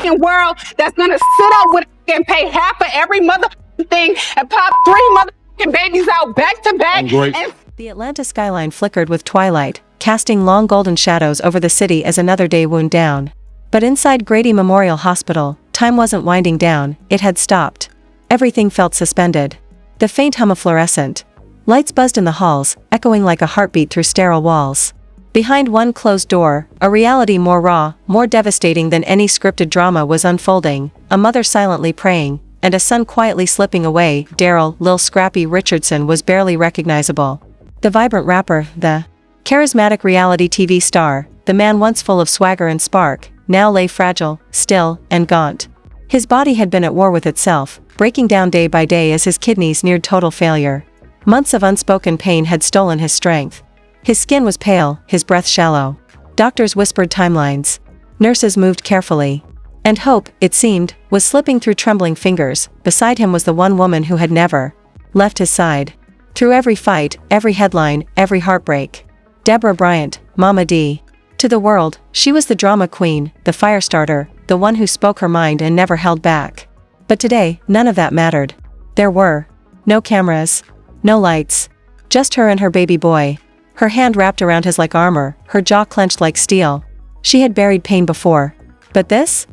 world that's gonna sit up with and pay half of every mother thing and pop 3 motherfucking babies out back to back. And the Atlanta skyline flickered with twilight, casting long golden shadows over the city as another day wound down. But inside Grady Memorial Hospital, time wasn't winding down, it had stopped. Everything felt suspended. The faint hum of fluorescent lights buzzed in the halls, echoing like a heartbeat through sterile walls. Behind one closed door, a reality more raw, more devastating than any scripted drama was unfolding, a mother silently praying, and a son quietly slipping away. Daryl Lil Scrappy Richardson was barely recognizable. The vibrant rapper, the charismatic reality TV star, the man once full of swagger and spark, now lay fragile, still, and gaunt. His body had been at war with itself, breaking down day by day as his kidneys neared total failure. Months of unspoken pain had stolen his strength. His skin was pale, his breath shallow. Doctors whispered timelines. Nurses moved carefully. And hope, it seemed, was slipping through trembling fingers. Beside him was the one woman who had never left his side. Through every fight, every headline, every heartbreak. Deborah Bryant, mamadee. To the world, she was the drama queen, the fire starter, the one who spoke her mind and never held back. But today, none of that mattered. There were no cameras, no lights, just her and her baby boy. Her hand wrapped around his like armor, her jaw clenched like steel. She had buried pain before. But this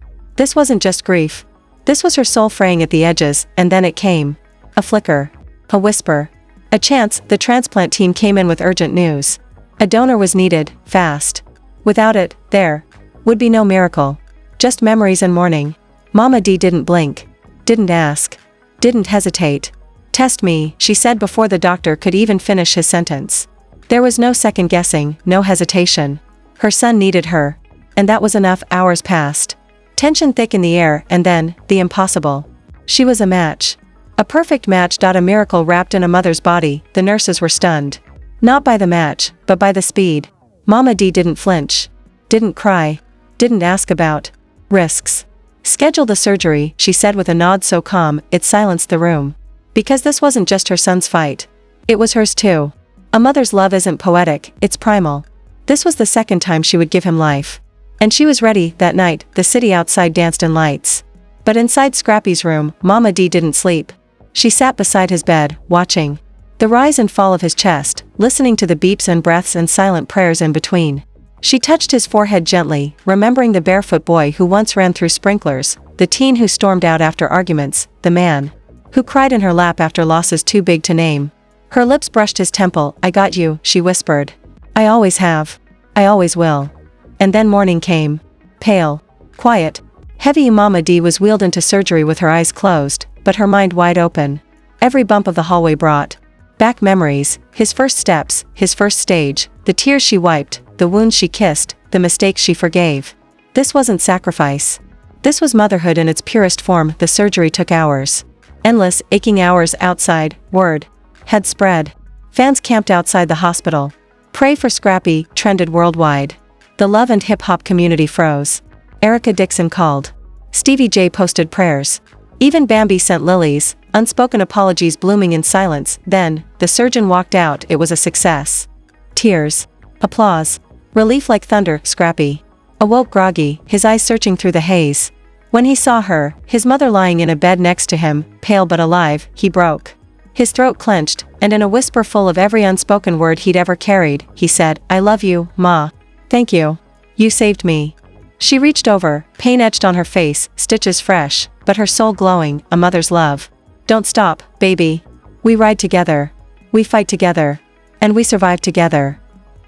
wasn't just grief. This was her soul fraying at the edges, and then it came. A flicker. A whisper. A chance. The transplant team came in with urgent news. A donor was needed, fast. Without it, there would be no miracle. Just memories and mourning. Mamadee didn't blink. Didn't ask. Didn't hesitate. Test me, she said before the doctor could even finish his sentence. There was no second guessing, no hesitation. Her son needed her. And that was enough. Hours passed. Tension thick in the air, and then, the impossible. She was a match. A perfect match. A miracle wrapped in a mother's body. The nurses were stunned. Not by the match, but by the speed. Mamadee didn't flinch. Didn't cry. Didn't ask about risks. Schedule the surgery, she said with a nod so calm, it silenced the room. Because this wasn't just her son's fight. It was hers too. A mother's love isn't poetic, it's primal. This was the second time she would give him life. And she was ready. That night, the city outside danced in lights. But inside Scrappy's room, Mamadee didn't sleep. She sat beside his bed, watching the rise and fall of his chest, listening to the beeps and breaths and silent prayers in between. She touched his forehead gently, remembering the barefoot boy who once ran through sprinklers, the teen who stormed out after arguments, the man who cried in her lap after losses too big to name. Her lips brushed his temple. I got you, she whispered. I always have. I always will. And then morning came. Pale. Quiet. Heavy. Mamadee was wheeled into surgery with her eyes closed, but her mind wide open. Every bump of the hallway brought back memories, his first steps, his first stage, the tears she wiped, the wounds she kissed, the mistakes she forgave. This wasn't sacrifice. This was motherhood in its purest form. The surgery took hours. Endless, aching hours outside. Word had spread. Fans camped outside the hospital. Pray for Scrappy trended worldwide. The love and hip-hop community froze. Erica Dixon called. Stevie J posted prayers. Even Bambi sent lilies, unspoken apologies blooming in silence. Then, the surgeon walked out. It was a success. Tears. Applause. Relief like thunder. Scrappy awoke groggy, his eyes searching through the haze. When he saw her, his mother lying in a bed next to him, pale but alive, he broke. His throat clenched, and in a whisper full of every unspoken word he'd ever carried, he said, I love you, Ma. Thank you. You saved me. She reached over, pain etched on her face, stitches fresh, but her soul glowing, a mother's love. Don't stop, baby. We ride together. We fight together. And we survive together.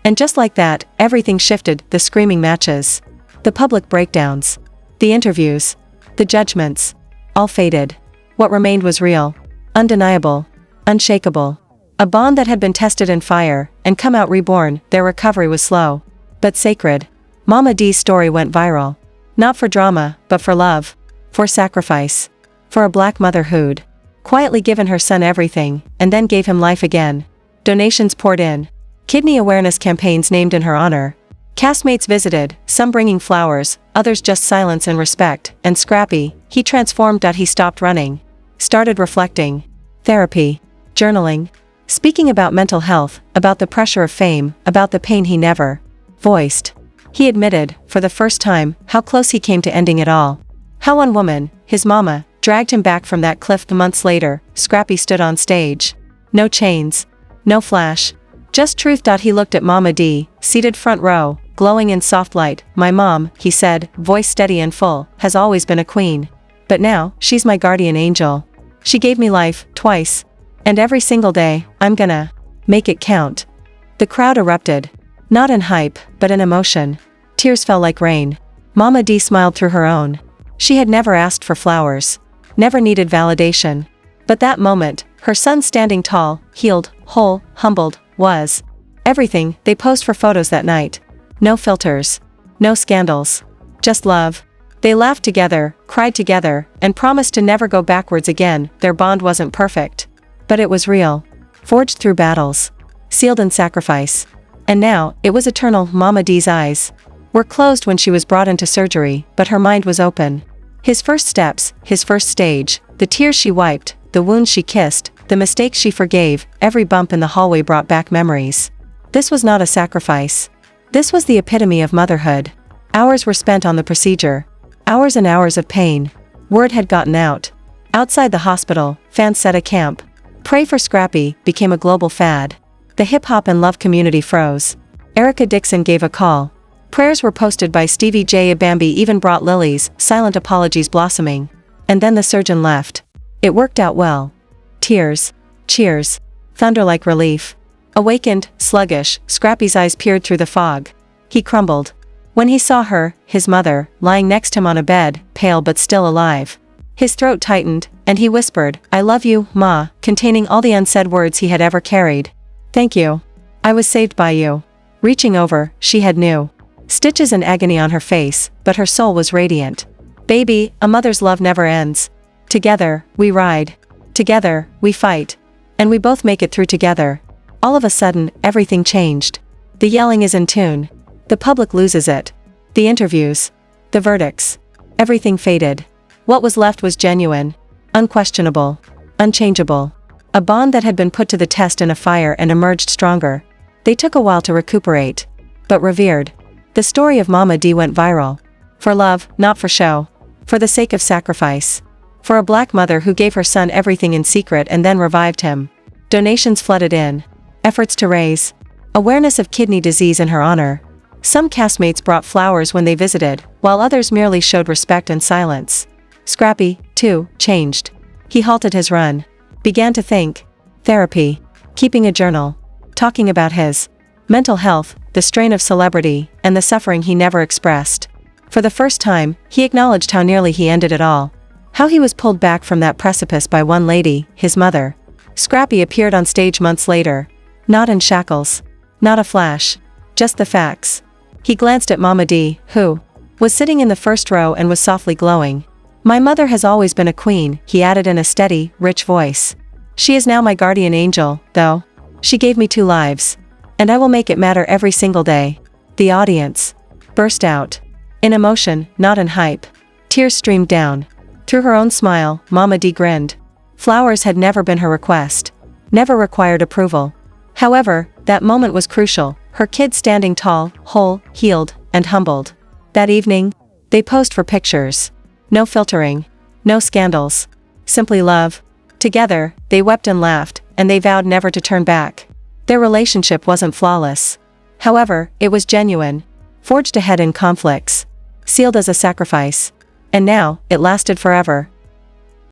And just like that, everything shifted. The screaming matches. The public breakdowns. The interviews. The judgments. All faded. What remained was real. Undeniable. Unshakable. A bond that had been tested in fire, and come out reborn. Their recovery was slow. But sacred. Mamadee's story went viral. Not for drama, but for love. For sacrifice. For a black mother who'd quietly given her son everything, and then gave him life again. Donations poured in. Kidney awareness campaigns named in her honor. Castmates visited, some bringing flowers, others just silence and respect. And Scrappy, he transformed. He stopped running. Started reflecting. Therapy. Journaling. Speaking about mental health, about the pressure of fame, about the pain he never voiced. He admitted, for the first time, how close he came to ending it all. How one woman, his mama, dragged him back from that cliff. Months later, Scrappy stood on stage. No chains. No flash. Just truth. He looked at mamadee, seated front row, glowing in soft light. My mom, he said, voice steady and full, has always been a queen. But now, she's my guardian angel. She gave me life, twice. And every single day, I'm gonna make it count. The crowd erupted. Not in hype, but in emotion. Tears fell like rain. Mamadee smiled through her own. She had never asked for flowers. Never needed validation. But that moment, her son standing tall, healed, whole, humbled, was everything. They posed for photos that night. No filters. No scandals. Just love. They laughed together, cried together, and promised to never go backwards again. Their bond wasn't perfect. But it was real. Forged through battles. Sealed in sacrifice. And now, it was eternal. Mamadee's eyes were closed when she was brought into surgery, but her mind was open. His first steps, his first stage, the tears she wiped, the wounds she kissed, the mistakes she forgave, every bump in the hallway brought back memories. This was not a sacrifice. This was the epitome of motherhood. Hours were spent on the procedure. Hours and hours of pain. Word had gotten out. Outside the hospital, fans set a camp. Pray for Scrappy became a global fad. The hip-hop and love community froze. Erica Dixon gave a call. Prayers were posted by Stevie J. Abambi even brought lilies, silent apologies blossoming. And then the surgeon left. It worked out well. Tears. Cheers. Thunder like relief. Awakened, sluggish, Scrappy's eyes peered through the fog. He crumbled. When he saw her, his mother, lying next to him on a bed, pale but still alive. His throat tightened, and he whispered, "I love you, Ma," containing all the unsaid words he had ever carried. "Thank you. I was saved by you." Reaching over, she had new stitches and agony on her face, but her soul was radiant. "Baby, a mother's love never ends. Together, we ride. Together, we fight. And we both make it through together." All of a sudden, everything changed. The yelling is in tune. The public loses it. The interviews. The verdicts. Everything faded. What was left was genuine. Unquestionable. Unchangeable. A bond that had been put to the test in a fire and emerged stronger. They took a while to recuperate. But revered. The story of mamadee went viral. For love, not for show. For the sake of sacrifice. For a black mother who gave her son everything in secret and then revived him. Donations flooded in. Efforts to raise awareness of kidney disease in her honor. Some castmates brought flowers when they visited, while others merely showed respect and silence. Scrappy, too, changed. He halted his run. Began to think. Therapy. Keeping a journal. Talking about his mental health, the strain of celebrity, and the suffering he never expressed. For the first time, he acknowledged how nearly he ended it all. How he was pulled back from that precipice by one lady, his mother. Scrappy appeared on stage months later. Not in shackles. Not a flash. Just the facts. He glanced at mamadee, who was sitting in the first row and was softly glowing. "My mother has always been a queen," he added in a steady, rich voice. "She is now my guardian angel, though. She gave me 2 lives. And I will make it matter every single day." The audience burst out. In emotion, not in hype. Tears streamed down. Through her own smile, mamadee grinned. Flowers had never been her request. Never required approval. However, that moment was crucial, her kid standing tall, whole, healed, and humbled. That evening, they posed for pictures. No filtering. No scandals. Simply love. Together, they wept and laughed, and they vowed never to turn back. Their relationship wasn't flawless. However, it was genuine. Forged ahead in conflicts. Sealed as a sacrifice. And now, it lasted forever.